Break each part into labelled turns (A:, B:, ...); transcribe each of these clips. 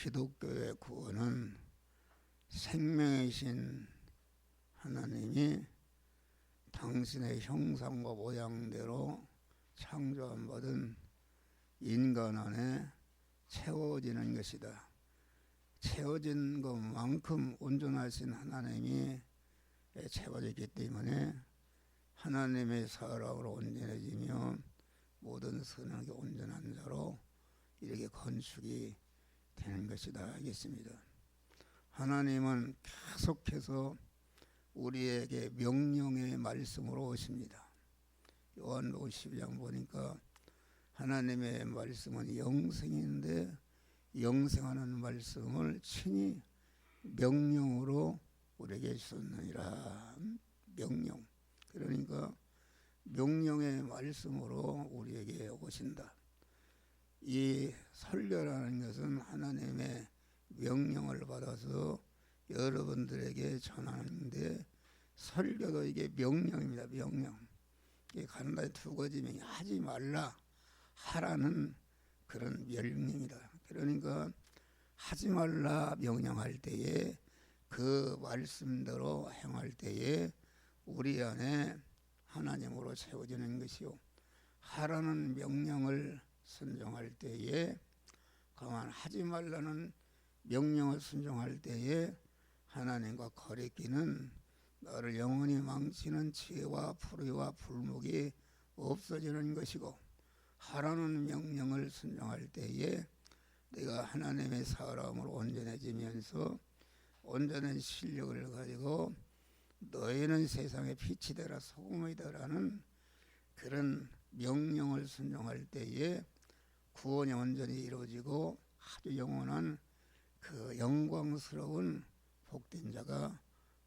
A: 기독교의 구원은 생명이신 하나님이 당신의 형상과 모양대로 창조한 받은 인간 안에 채워지는 것이다. 채워진 것만큼 온전하신 하나님이 채워졌기 때문에 하나님의 사랑으로 온전해지며 모든 선하게 온전한 자로 이렇게 건축이 되는 것이다 하겠습니다. 하나님은 계속해서 우리에게 명령의 말씀으로 오십니다. 요한복음 12장 보니까 하나님의 말씀은 영생인데 영생하는 말씀을 친히 명령으로 우리에게 주셨느니라. 명령. 그러니까 명령의 말씀으로 우리에게 오신다. 이 설교라는 것은 하나님의 명령을 받아서 여러분들에게 전하는데, 설교도 이게 명령입니다. 명령. 이게 간단히 두 가지면 하지 말라 하라는 그런 명령이다. 그러니까 하지 말라 명령할 때에 그 말씀대로 행할 때에 우리 안에 하나님으로 채워지는 것이요, 하라는 명령을 순종할 때에, 가만 하지 말라는 명령을 순종할 때에 하나님과 거리끼는 너를 영원히 망치는 지혜와 불의와 불목이 없어지는 것이고, 하라는 명령을 순종할 때에 내가 하나님의 사람으로 온전해지면서 온전한 실력을 가지고 너희는 세상의 빛이 되라 소금이 되라는 그런 명령을 순종할 때에 구원이 온전히 이루어지고 아주 영원한 그 영광스러운 복된 자가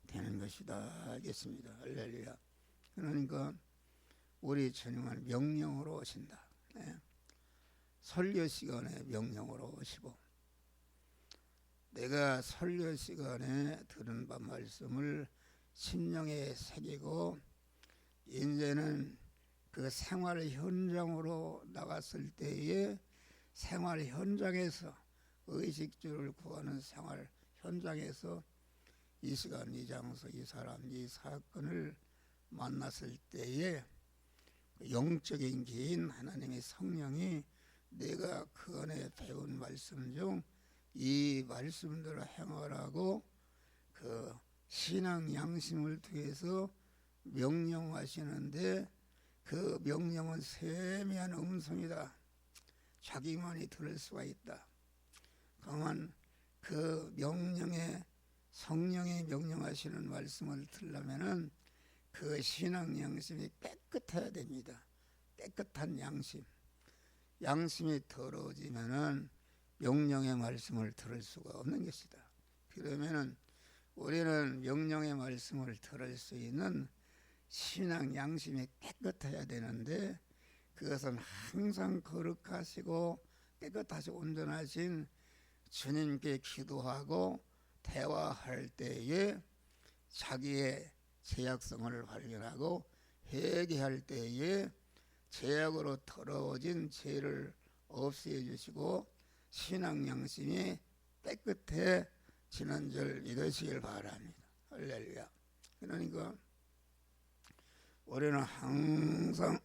A: 되는 것이다 알겠습니다. 할렐루야. 그러니까 우리 주님은 명령으로 오신다. 네. 설교 시간에 명령으로 오시고, 내가 설교 시간에 들은 바 말씀을 심령에 새기고 이제는 그 생활 현장으로 나갔을 때에 생활 현장에서 의식주를 구하는 생활 현장에서 이 시간 이 장소 이 사람 이 사건을 만났을 때에 영적인 긴 하나님의 성령이 내가 그 안에 배운 말씀 중 이 말씀대로 행하라고 그 신앙 양심을 통해서 명령하시는데, 그 명령은 세미한 음성이다. 자기만이 들을 수가 있다. 그러면 그 명령에 성령이 명령하시는 말씀을 들려면은 그 신앙 양심이 깨끗해야 됩니다. 깨끗한 양심. 양심이 더러워지면은 명령의 말씀을 들을 수가 없는 것이다. 그러면은 우리는 명령의 말씀을 들을 수 있는 신앙 양심이 깨끗해야 되는데, 그것은 항상 거룩하시고 깨끗하시고 온전하신 주님께 기도하고 대화할 때에 자기의 죄악성을 발견하고 회개할 때에 죄악으로 더러워진 죄를 없애해 주시고 신앙 양심이 깨끗해지는 줄 믿으시길 바랍니다. 할렐루야. 그러니까 우리는 항상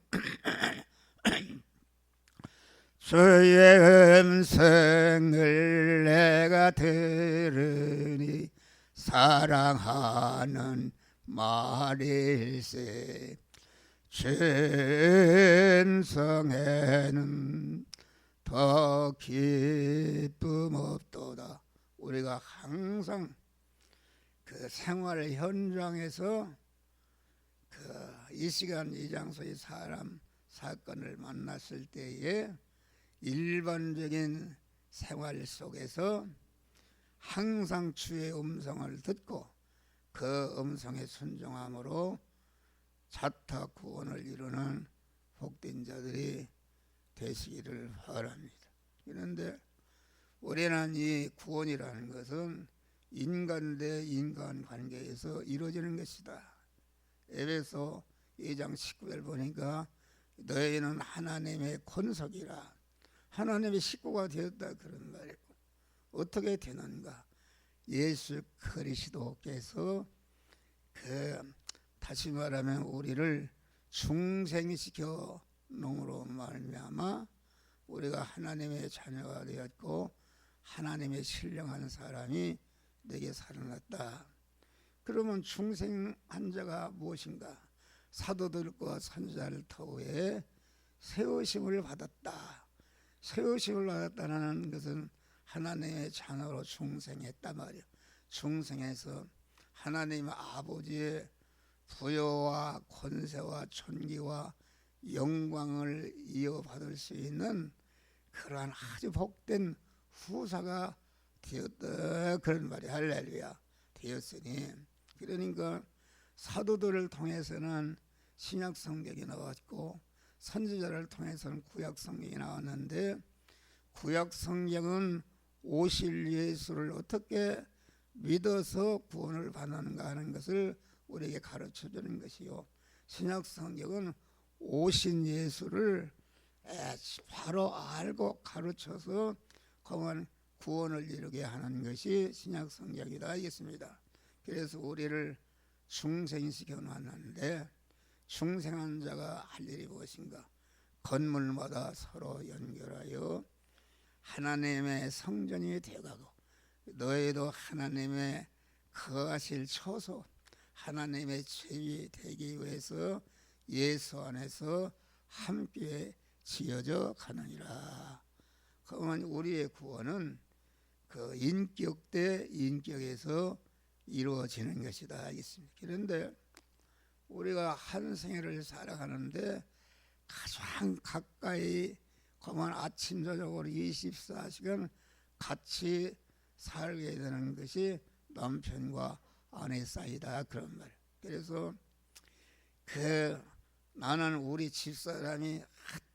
A: 주의 음성을 내가 들으니 사랑하는 말일세, 주 음성에는 더 기쁨 없도다. 우리가 항상 그 생활 현장에서 이 시간 이 장소의 사람 사건을 만났을 때에 일반적인 생활 속에서 항상 주의 음성을 듣고 그 음성에 순종함으로 자타 구원을 이루는 복된 자들이 되시기를 바랍니다. 그런데 우리는 이 구원이라는 것은 인간 대 인간 관계에서 이루어지는 것이다. 에베소 2장 19절 보니까 너희는 하나님의 권속이라, 하나님의 식구가 되었다 그런 말이고, 어떻게 되는가? 예수 그리스도께서 다시 말하면 우리를 중생시켜 놓음으로 말미암아 우리가 하나님의 자녀가 되었고 하나님의 신령한 사람이 내게 살아났다. 그러면 중생한 자가 무엇인가? 사도들과 선지자를 터에 세우심을 받았다. 세우심을 받았다는 것은 하나님의 자녀로 중생했단 말이야. 중생해서 하나님 아버지의 부여와 권세와 존귀와 영광을 이어받을 수 있는 그러한 아주 복된 후사가 되었다. 그런 말이 할렐루야. 되었으니 그러니까 사도들을 통해서는 신약 성경이 나왔고 선지자를 통해서는 구약 성경이 나왔는데 구약 성경은 오실 예수를 어떻게 믿어서 구원을 받는가 하는 것을 우리에게 가르쳐 주는 것이요. 신약 성경은 오신 예수를 바로 알고 가르쳐서 그만 구원을 이루게 하는 것이 신약 성경이다 하겠습니다. 그래서 우리를 중생시켜 놨는데 중생한 자가 할 일이 무엇인가? 건물마다 서로 연결하여 하나님의 성전이 되어가고 너희도 하나님의 거하실 처소 하나님의 집이 되기 위해서 예수 안에서 함께 지어져 가느니라. 그러면 우리의 구원은 그 인격 대 인격에서 이루어지는 것이다 하겠습니다. 그런데 우리가 한 생애를 살아가는데 가장 가까이 그만 아침 저녁으로 24시간 같이 살게 되는 것이 남편과 아내 사이다 그런 말. 그래서 나는 우리 집사람이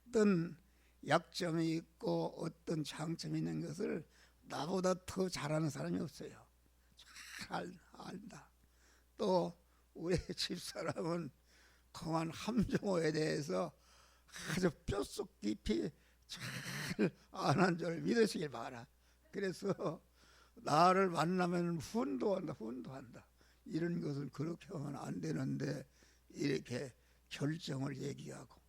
A: 어떤 약점이 있고 어떤 장점이 있는 것을 나보다 더 잘하는 사람이 없어요. 잘 안다. 또 우리 집사람은 그만 함정호에 대해서 아주 뼛속 깊이 잘 아는 줄 믿으시길 바라. 그래서 나를 만나면 훈도한다. 이런 것은 그렇게 하면 안 되는데 이렇게 결정을 얘기하고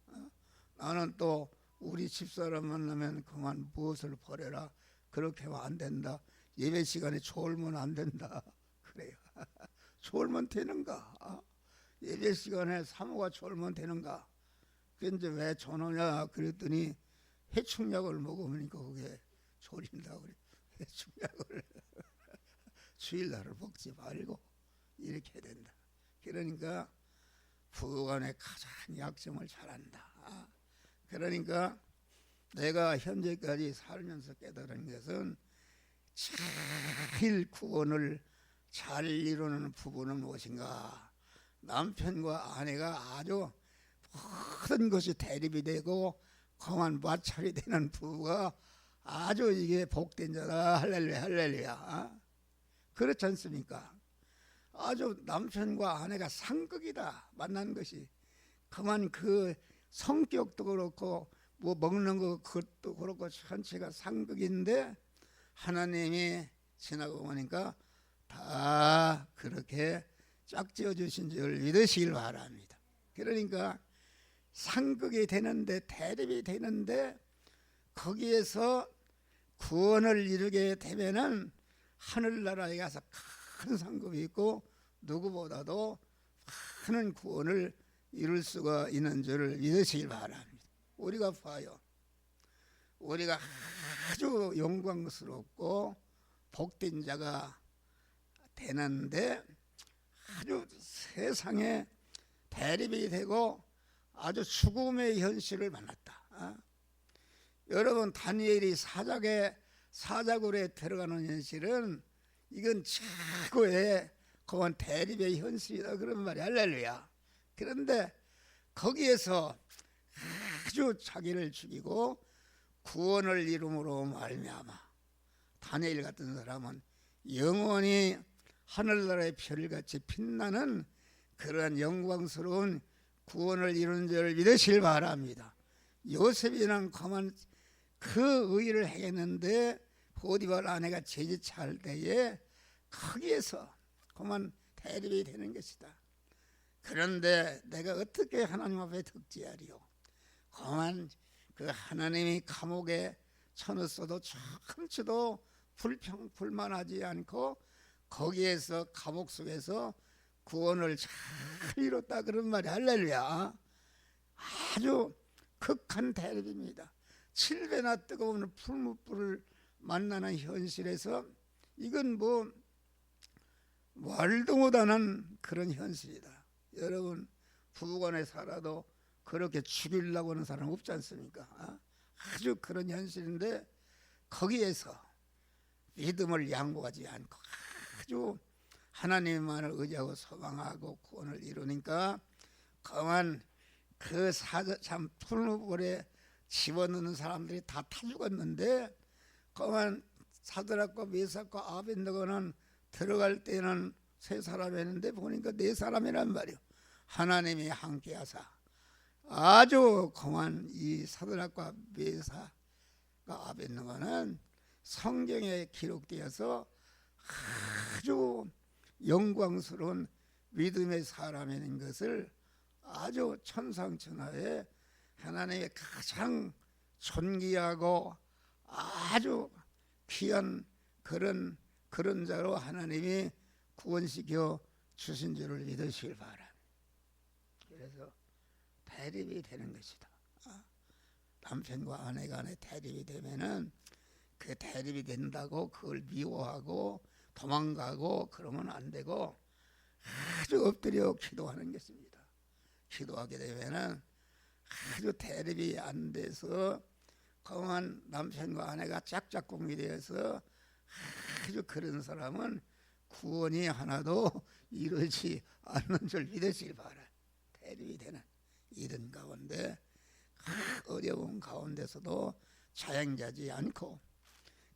A: 나는 또 우리 집사람 만나면 그만 무엇을 버려라. 그렇게 하면 안 된다. 예배 시간에 졸면 안 된다. 그래요. 졸면 되는가? 예배 시간에 사모가 졸면 되는가? 근데 왜 졸느냐 그랬더니 해충약을 먹으니까 그게 졸린다고 그래. 해충약을 주일날을 먹지 말고 이렇게 된다. 그러니까 부부간의 가장 약점을 잘한다. 그러니까 내가 현재까지 살면서 깨달은 것은 제일 구원을 잘 이루는 부부는 무엇인가? 남편과 아내가 아주 모든 것이 대립이 되고 그만 마찰이 되는 부부가 아주 이게 복된 자다. 할렐루야 할렐루야. 그렇지 않습니까? 아주 남편과 아내가 상극이다. 만난 것이 그만 그 성격도 그렇고 뭐 먹는 거 그것도 그렇고 전체가 상극인데 하나님이 지나고 보니까 다 그렇게 짝지어 주신 줄 믿으시길 바랍니다. 그러니까 상극이 되는데 대립이 되는데 거기에서 구원을 이루게 되면은 하늘나라에 가서 큰 상급이 있고 누구보다도 많은 구원을 이룰 수가 있는 줄을 믿으시길 바랍니다. 우리가 봐요. 우리가 아주 영광스럽고 복된 자가 되는데 아주 세상에 대립이 되고 아주 죽음의 현실을 만났다. 여러분 다니엘이 사자굴에 들어가는 현실은 이건 최고의 그건 대립의 현실이다 그런 말이 할렐루야. 그런데 거기에서 아주 자기를 죽이고 구원을 이름으로 말미암아 다니엘 같은 사람은 영원히 하늘나라의 별같이 빛나는 그러한 영광스러운 구원을 이룬 줄 믿으시길 바랍니다. 요셉이는 그만 그 의를 행했는데 보디발 아내가 제지차할 때에 거기에서 그만 대립이 되는 것이다. 그런데 내가 어떻게 하나님 앞에 득지하리요? 그만 그 하나님이 감옥에 쳐넣어도 조금치도 불만하지 않고 거기에서 감옥 속에서 구원을 잘 이뤘다 그런 말이 할렐루야. 아주 극한 대립입니다. 7배나 뜨거운 풀무불을 만나는 현실에서 이건 뭐 말도 못하는 그런 현실이다. 여러분 부부간에 살아도 그렇게 죽이려고 하는 사람 없지 않습니까? 아주 그런 현실인데 거기에서 믿음을 양보하지 않고 아주 하나님만을 의지하고 소망하고 구원을 이루니까 그만 그 참 풀무불에 집어넣는 사람들이 다 죽었는데 그만 사드락과 메삭과 아벤느고는 들어갈 때는 세 사람이었는데 보니까 네 사람이란 말이요. 하나님이 함께하사 아주 그만 이 사드락과 메삭과 아벤느고는 성경에 기록되어서 아주 영광스러운 믿음의 사람인 것을 아주 천상천하에 하나님의 가장 존귀하고 아주 귀한 그런 자로 하나님이 구원시켜 주신 줄을 믿으시길 바랍니다. 그래서 대립이 되는 것이다. 남편과 아내 간에 대립이 되면은 그 대립이 된다고 그걸 미워하고 도망가고 그러면 안 되고 아주 엎드려 기도하는 것입니다. 기도하게 되면은 아주 대립이 안 돼서 그만 남편과 아내가 짝짝꿍이 되어서 아주 그런 사람은 구원이 하나도 이루지 않는 줄 믿으시길 바라요. 대립이 되는 이런 가운데 어려운 가운데서도 자양자지 않고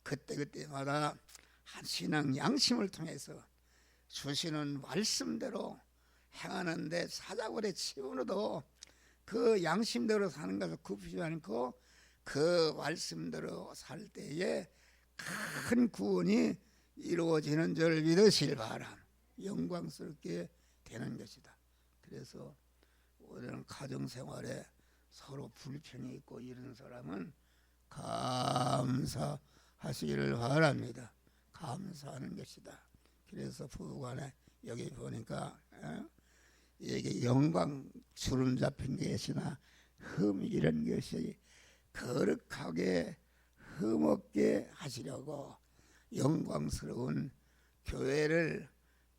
A: 그때마다 한 신앙 양심을 통해서 주시는 말씀대로 행하는데 사자굴에 치우어도 그 양심대로 사는 것을 굽히지 않고 그 말씀대로 살 때에 큰 구원이 이루어지는 줄 믿으실 바람 영광스럽게 되는 것이다. 그래서 우리는 가정생활에 서로 불평이 있고 이런 사람은 감사하시기를 바랍니다. 감사하는 것이다. 그래서 부부간에 여기 보니까 이게 영광 주름 잡힌 것이나 흠 이런 것이 거룩하게 흠없게 하시려고 영광스러운 교회를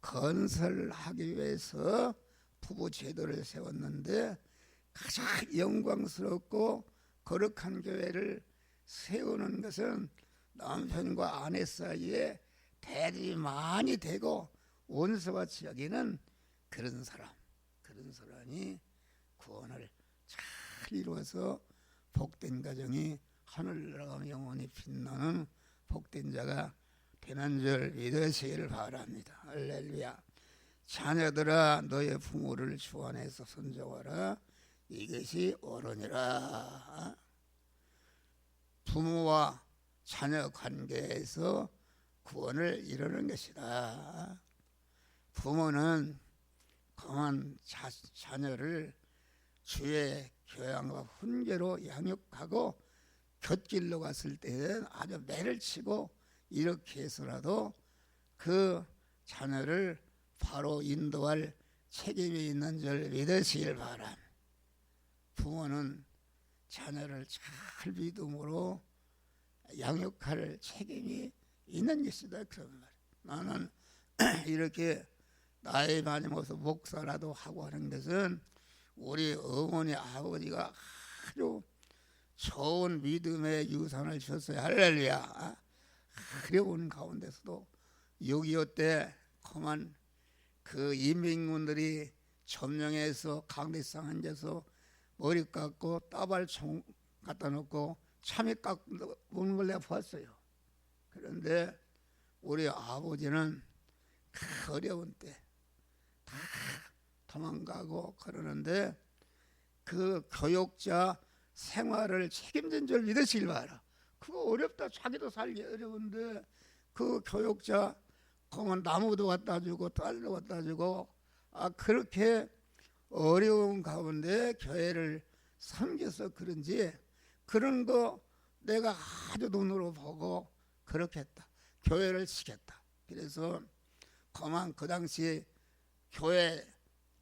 A: 건설하기 위해서 부부 제도를 세웠는데 가장 영광스럽고 거룩한 교회를 세우는 것은 남편과 아내 사이에 대립이 많이 되고 원수같이 여기는 그런 사람이 구원을 잘 이루어서 복된 가정이 하늘나라 영원히 빛나는 복된 자가 되는 줄 믿으시기를 바랍니다. 할렐루야. 자녀들아 너의 부모를 주 안에서 선정하라. 이것이 옳으니라. 부모와 자녀 관계에서 구원을 이루는 것이다. 부모는 그만 자녀를 주의 교양과 훈계로 양육하고 곁길로 갔을 때는 아주 매를 치고 이렇게 해서라도 그 자녀를 바로 인도할 책임이 있는 줄 믿으시길 바람. 부모는 자녀를 잘 믿음으로 양육할 책임이 있는 것이다. 그런 말. 나는 이렇게 나이 많이 먹어서 목사라도 하고 하는 것은 우리 어머니 아버지가 아주 좋은 믿음의 유산을 주셨어요. 할렐루야. 어려운 가운데서도 6.25 때 그만 그 인민군들이 점령해서 강대상 앉아서 머리 깎고 따발총 갖다 놓고 참외 깎는 걸 내가 봤어요. 그런데 우리 아버지는 그 어려운 때 다 도망가고 그러는데 그 교육자 생활을 책임진 줄 믿으시길 바라. 그거 어렵다. 자기도 살기 어려운데 그 교육자 그만 나무도 갖다 주고 딸도 갖다 주고 그렇게 어려운 가운데 교회를 섬겨서 그런지 그런 거 내가 아주 눈으로 보고 그렇게 했다. 교회를 시켰다. 그래서 그만 그 당시 교회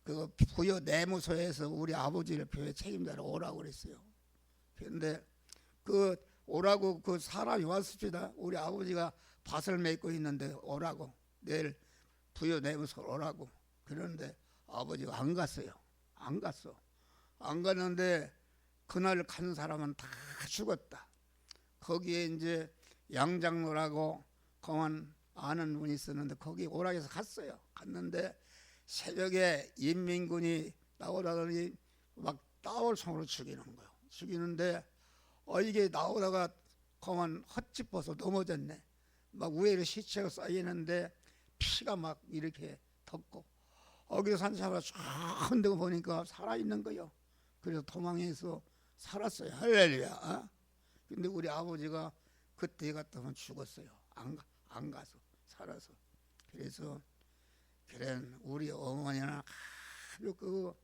A: 그 부여 내무소에서 우리 아버지를 교회 책임자로 오라고 그랬어요. 그런데 그 오라고 그 사람이 왔습니다. 우리 아버지가 밭을 메고 있는데 오라고, 내일 부여 내무소 오라고. 그런데 아버지가 안 갔어요. 안 갔어. 안 갔는데 그날 간 사람은 다 죽었다. 거기에 이제 양장로라고 그만 아는 분이 있었는데 거기 오라고 해서 갔어요. 갔는데 새벽에 인민군이 나오다더니 막 따올총으로 죽이는 거예요. 죽이는데 이게 나오다가 그만 헛짚어서 넘어졌네. 막 위에로 시체가 쌓이는데 피가 막 이렇게 덮고 거기서 산 사람이 쫙 흔들고 보니까 살아있는 거요. 그래서 도망해서 살았어요. 할렐루야. 근데 우리 아버지가 그때 갔다면 죽었어요. 안 가서 살아서. 그래서 그래 우리 어머니는 아주 그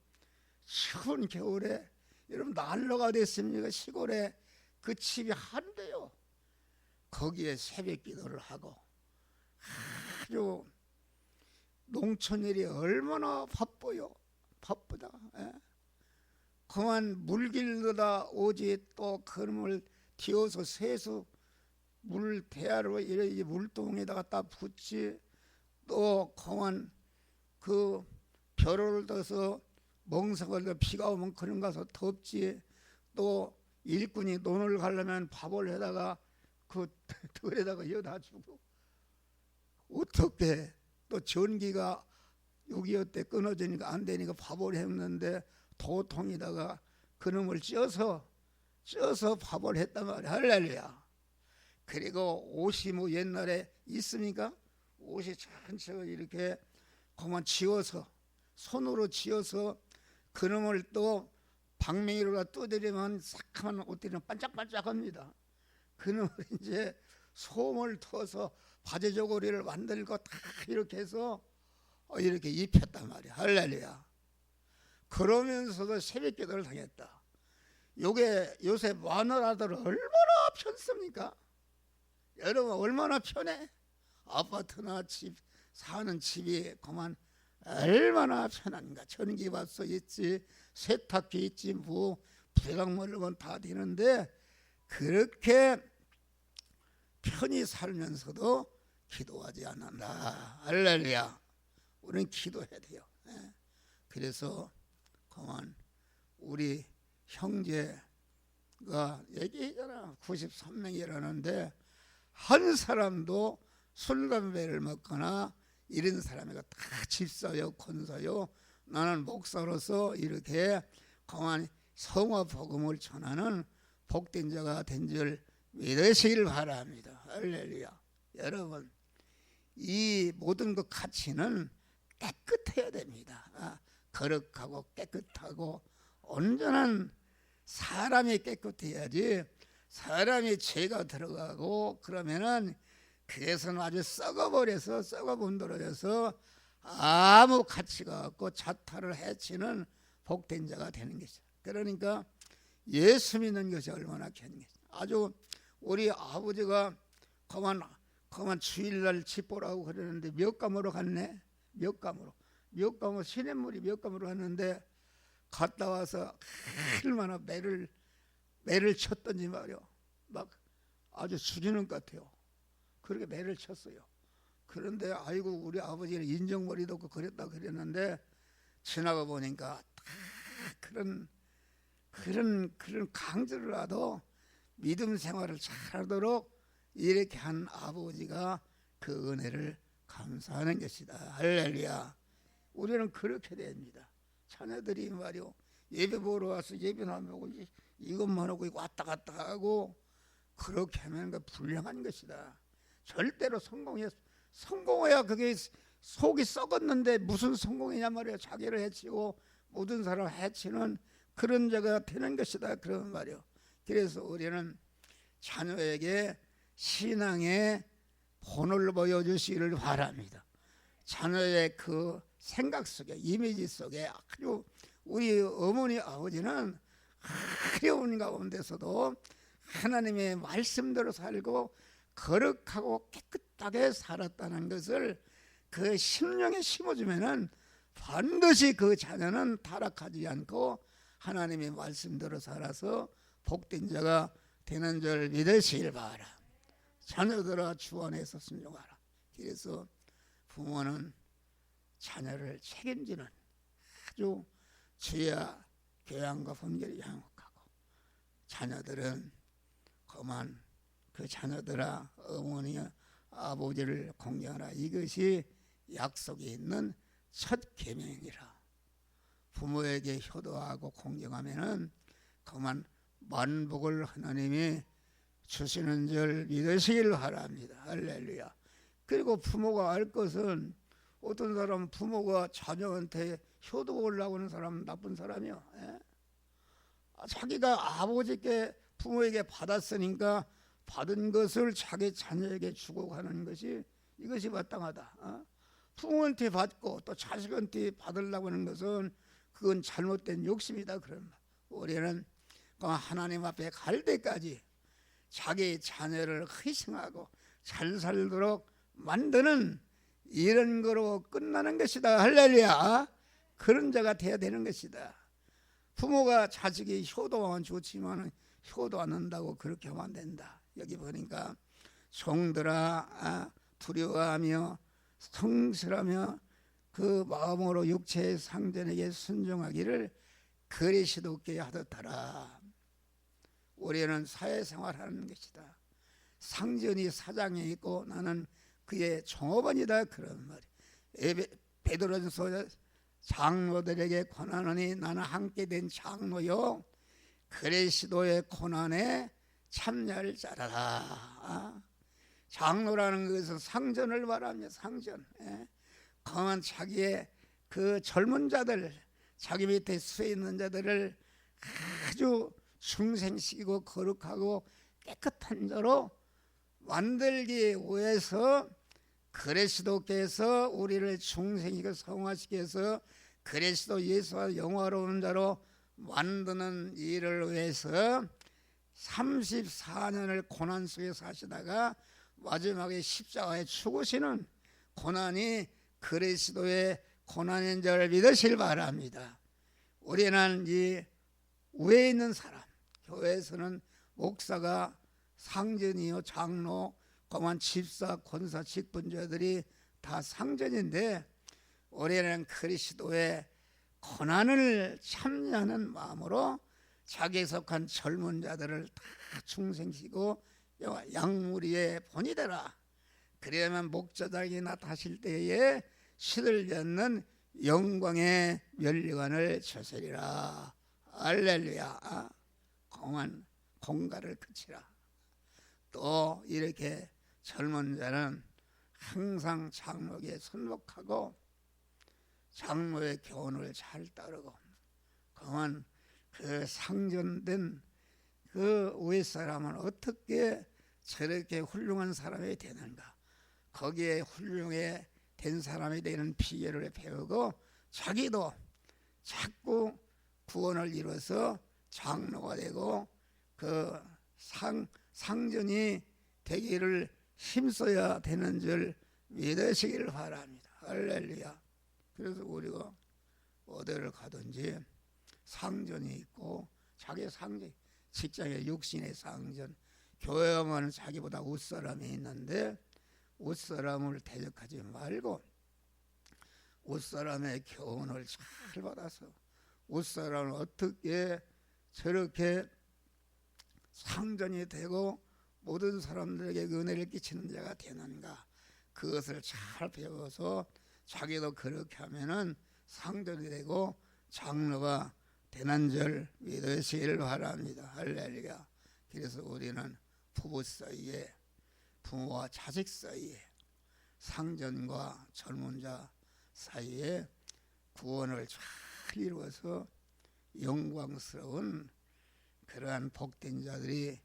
A: 추운 겨울에 여러분 난로가 됐습니까? 시골에 그 집이 한대요. 거기에 새벽 기도를 하고 아주 농촌일이 얼마나 바빠요. 바쁘다. 그만 물길로다 오지 또 그놈을 띄워서 세수 물 대야로 이래 물동에다가 딱 붓지 또 그만 그 벼를 떠서 멍석을 비가 오면 그런 가서 덥지 또 일꾼이 논을 가려면 밥을 해다가 그 들에다가 여다 주고 어떻게 또 전기가 6.25 때 끊어지니까 안 되니까 밥을 했는데 도통에다가 그놈을 쪄서 밥을 했단 말이야. 할렐루야. 그리고 옷이 뭐 옛날에 있습니까? 옷이 전체가 이렇게 그만 지어서 손으로 지어서 그놈을 또 방맹이로가 두드리면 새카만 옷들이 반짝반짝합니다. 그놈을 이제 솜을 터서 바지 저고리를 만들고 다 이렇게 해서 이렇게 입혔단 말이야. 할렐루야. 그러면서도 새벽 기도를 당했다. 요게 요새 마누라들 얼마나 편습니까? 여러분 얼마나 편해? 아파트나 집 사는 집이 그만 얼마나 편한가. 전기밥솥 있지, 세탁기 있지, 뭐 부대각물건 다 되는데 그렇게 편히 살면서도 기도하지 않는다. 할렐루야. 우리는 기도해야 돼요. 그래서 그만 우리 형제가 얘기했잖아. 93명이라는데 한 사람도 술 담배를 먹거나 이런 사람이가 다 집사요 권사요 나는 목사로서 이렇게 그만 성화 복음을 전하는 복된 자가 된 줄 믿으시길 바랍니다. 할렐루야. 여러분 이 모든 것 가치는 깨끗해야 됩니다. 거룩하고 깨끗하고 온전한 사람이 깨끗해야지 사람이 죄가 들어가고 그러면은 그것은 아주 썩어버려서 썩어분들어져서 아무 가치가 없고 자타를 해치는 복된 자가 되는 것이죠. 그러니까 예수 믿는 것이 얼마나 귀한 것이죠. 아주 우리 아버지가 그만 주일날 집 보라고 그러는데 몇감으로 갔네. 몇감으로 시냇물이 몇감으로 갔는데 갔다 와서 얼마나 매를 쳤던지 말이요. 막 아주 죽이는 것 같아요. 그렇게 매를 쳤어요. 그런데 아이고 우리 아버지는 인정머리도 없고 그랬다 그랬는데 지나가 보니까 다 그런 강조라도 믿음 생활을 잘하도록 이렇게 한 아버지가 그 은혜를 감사하는 것이다. 할렐루야. 우리는 그렇게 됩니다. 자녀들이 말이요 예배 보러 와서 예배는 안 보고 이것만 하고 왔다 갔다 하고 그렇게 하면 그 불량한 것이다. 절대로 성공해야 그게 속이 썩었는데 무슨 성공이냐 말이야. 자기를 해치고 모든 사람을 해치는 그런 자가 되는 것이다. 그런 말이요. 그래서 우리는 자녀에게 신앙의 본을 보여주시기를 바랍니다. 자녀의 그 생각 속에, 이미지 속에 아주 우리 어머니 아버지는 어려운 가운데서도 하나님의 말씀대로 살고 거룩하고 깨끗하게 살았다는 것을 그 심령에 심어주면은 반드시 그 자녀는 타락하지 않고 하나님의 말씀대로 살아서 복된 자가 되는 줄 믿으시길 바라. 자녀들아 주 안에서 순종하라. 그래서 부모는 자녀를 책임지는 아주 주야 교양과 분별이 양육하고, 자녀들은 그만 그 자녀들아 어머니와 아버지를 공경하라. 이것이 약속이 있는 첫 계명이라. 부모에게 효도하고 공경하면은 그만 만복을 하나님이 주시는 줄 믿으시길 바랍니다. 할렐루야. 그리고 부모가 알 것은, 어떤 사람은 부모가 자녀한테 효도하려고 하는 사람은 나쁜 사람이요. 예? 자기가 아버지께 부모에게 받았으니까 받은 것을 자기 자녀에게 주고 가는 것이, 이것이 마땅하다. 부모한테 받고 또 자식한테 받으려고 하는 것은 그건 잘못된 욕심이다. 그런 말. 우리는 하나님 앞에 갈 때까지 자기 자녀를 희생하고 잘 살도록 만드는 이런 거로 끝나는 것이다. 할렐루야. 그런 자가 돼야 되는 것이다. 부모가 자식이 효도하면 좋지만 효도 안 한다고 그렇게 하면 안 된다. 여기 보니까 종들아 두려워하며 성실하며 그 마음으로 육체의 상전에게 순종하기를 그리스도께 하듯하라. 우리는 사회생활하는 것이다. 상전이 사장에 있고 나는 그의 종업원이다. 그런 말이. 베드로전서 장로들에게 권하노니 나는 함께 된 장로요 그리스도의 고난에 참여할 자라라. 장로라는 것은 상전을 말합니다. 상전. 강한 자기의 그 젊은 자들, 자기 밑에 서 있는 자들을 아주 중생시키고 거룩하고 깨끗한 자로 만들기 위해서 그리스도께서 우리를 중생이고 성화시키 위해서 그리스도 예수와 영화로운 자로 만드는 일을 위해서 34년을 고난 속에 사시다가 마지막에 십자가에 죽으시는 고난이 그리스도의 고난인 줄 믿으실 바랍니다. 우리는 이 위에 있는 사람, 교회에서는 목사가 상전이요 장로, 고만 집사, 권사, 직분자들이 다 상전인데 우리는 그리스도의 고난을 참여하는 마음으로 자기에 속한 젊은 자들을 다 중생시키고 양무리의 본이 되라. 그래야만 목자장이 나타실 때에 시들지 않는 영광의 면류관을 주시리라. 할렐루야. 공한 공가를 그치라. 또 이렇게 젊은 자는 항상 장로에게 순복하고 장로의 교훈을 잘 따르고, 그만 그 상전된 그 윗사람은 어떻게 저렇게 훌륭한 사람이 되는가, 거기에 훌륭해 된 사람이 되는 비결을 배우고 자기도 자꾸 구원을 이뤄서 장로가 되고 그 상전이 되기를 힘써야 되는 줄 믿으시기를 바랍니다. 할렐루야. 그래서 우리가 어디를 가든지 상전이 있고, 자기 상전, 직장의 육신의 상전, 교회 가면 자기보다 윗사람이 있는데 윗사람을 대적하지 말고 윗사람의 교훈을 잘 받아서 윗사람을 어떻게 저렇게 상전이 되고 모든 사람들에게 은혜를 끼치는 자가 되는가, 그것을 잘 배워서 자기도 그렇게 하면은 상전이 되고 장로가 되는 줄 믿으시길 바랍니다. 할렐루야. 그래서 우리는 부부 사이에, 부모와 자식 사이에, 상전과 젊은 자 사이에 구원을 잘 이루어서 영광스러운 그러한 복된 자들이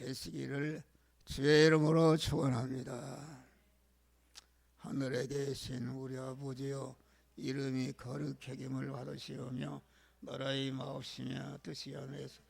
A: 되시기를 주의 이름으로 축원합니다. 하늘에 계신 우리 아버지여, 이름이 거룩히 여김을 받으시오며 나라의 마옵시며 뜻이 하늘에서